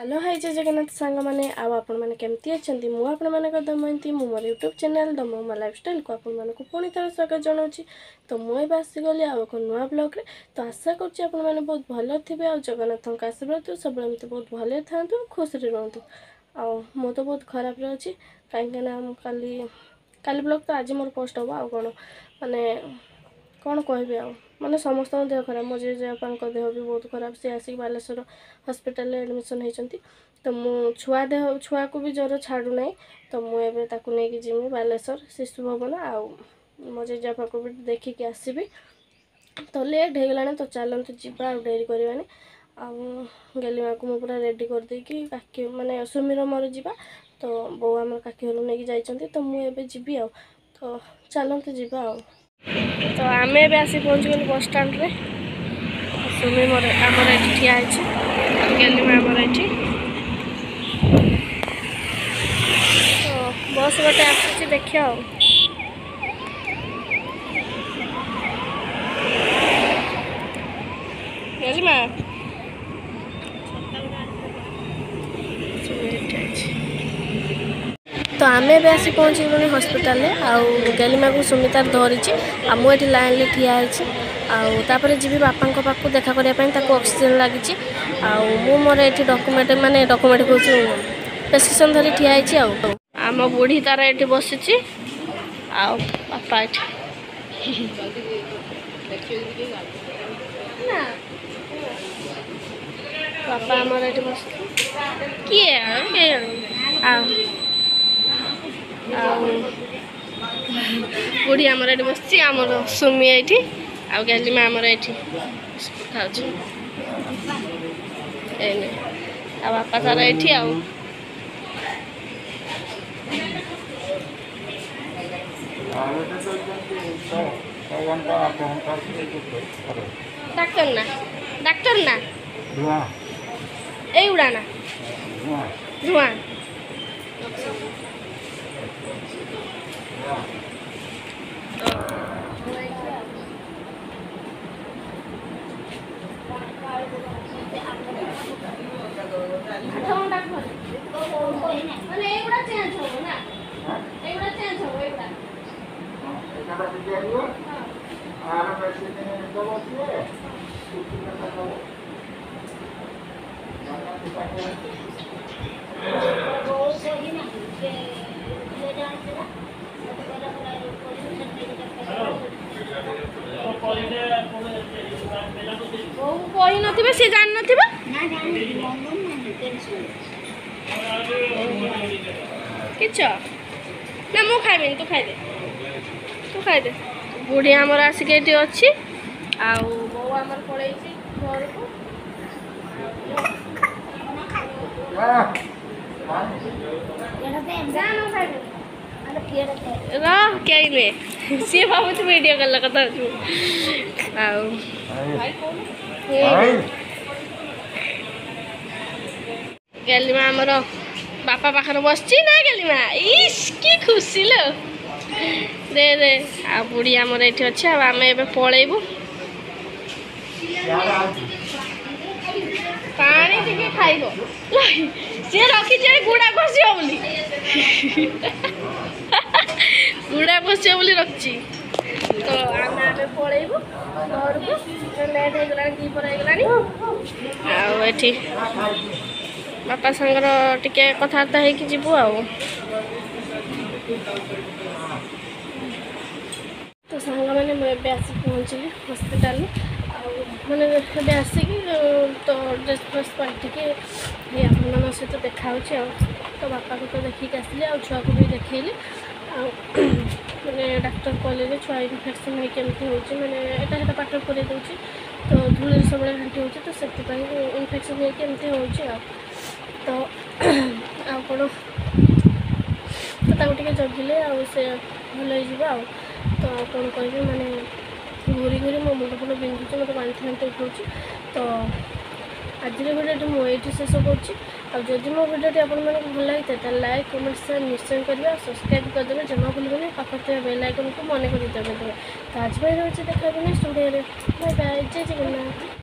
Hello hi जय जगन्नाथ सांग मैंने आपण मैंने केमती अच्छा मुझे दमयंती मो मोर यूट्यूब चैनल दम लाइफस्टाइल को आपको पुणी थर स्वागत जनावि। तो मुझे आसीगली आउ एक नुआ ब्लॉग रे। तो आशा करुँचे आपने बहुत भल थे आ जगन्नाथ आशीर्वाद सब एमती बहुत भले था खुश रुहतु। मु तो बहुत खराब अच्छी कहीं काली ब्लॉग तो आज मोर पोस्ट हम आउ कौन माने कौन कह माने समस्त देह खराब मो जेजेपा देह भी बहुत खराब सी आसिक बालेश्वर हॉस्पिटल एडमिशन होती। तो मु छुआ को भी ज्वर छाड़ूना। तो मुझे नहीं जिमी बालेश्वर शिशु भवन आउ मो जेजेपा को भी देखिकी आसबि। तो लेट हो गलानी तो चलते जीवा आ डेरी करवानी। गेलीमा को पूरा रेडी कर देकी काकी माने सुमीर मोर जीवा। तो बो आम काकी घर नहीं जाइए तो मुझे जीवी आ। तो चलते जीवा आ। तो आम ए आसी पहुँच गलु बस स्टाण्ड रे। सुमी मोर आमर ये ठिया गेलीमा आमर ये। तो बस गोटे आसी देखिए आ। गेलीमा तो आम ए आसी पहुँची गलुनी हॉस्पिटल रे। गेलीमा को सुमितार धरी मुझे लाइन में ठिया आउे जी बापा पाक देखा करने ऑक्सीजन लगी। मोर ये डॉक्यूमेंट माने डॉक्यूमेंट कौन प्रेस्क्रिप्शन धरी ठिया आम बुढ़ी तार ये बसी बापा ये बापा आमर ये बस किए बुढ़ी आमर ये बस आमर सुमी ये आउ गेलीमा आमर ये खाऊ बापा तार ये डाक्टर ना एगुड़ा ना धुआ कही न सी जान न किच ना मु खाइबेनी तू खाइदे बुढ़ी आमर आसिक ये अच्छी बो आमर पड़े घर को सी भाव वीडियो कला कथा गेलीमा आमर बापा पाखर बस ना गेलीमा इस की खुशी लो दे दे आ बुढ़ी आमर ये अच्छे आम ए पलैबू पानी टे खाइब सी रखी गुड़ा घोष बोली गुड़ा घोष बोली रखी। तो आम पलैबू घर को लेट होगा दीपर होगी बापा सांगर टिके कथबार्ता होगी जीवु आ। तो सांग मैंने मुझे आसिक पहुँचली हॉस्पिटल मैंने आसिक तो ड्रेस फ्रेस पहटिकी आपण सहित देखा। तो बापा को तो देखिक आसली छुआ को भी देखली मैंने डाक्टर कहले छुआ इनफेक्शन होमती हो मैंने यहाँ पाठ पूरे दूसरी तो धूल सब घाटी हो तो से इनफेक्शन होमती हो। तो आ कौन तो जगिले से भल हो। तो कौन कह माने घूरी घूरी मो मुंड फुंड बिंधुचे मतलब बांति फांति उठाऊँ। तो आज भिडियो मुझे शेष करुँची मो भिडियो आपको भल लगी तो लाइक कमेंट शेयर निश्चय करेंगे सब्सक्राइब करदेवे जमा भूलें पाखे बेल आइकन को मन कर देवे। तो आज रोचे देखा नेक्स्ट वीडियो बाय बाय जय जगन्नाथ।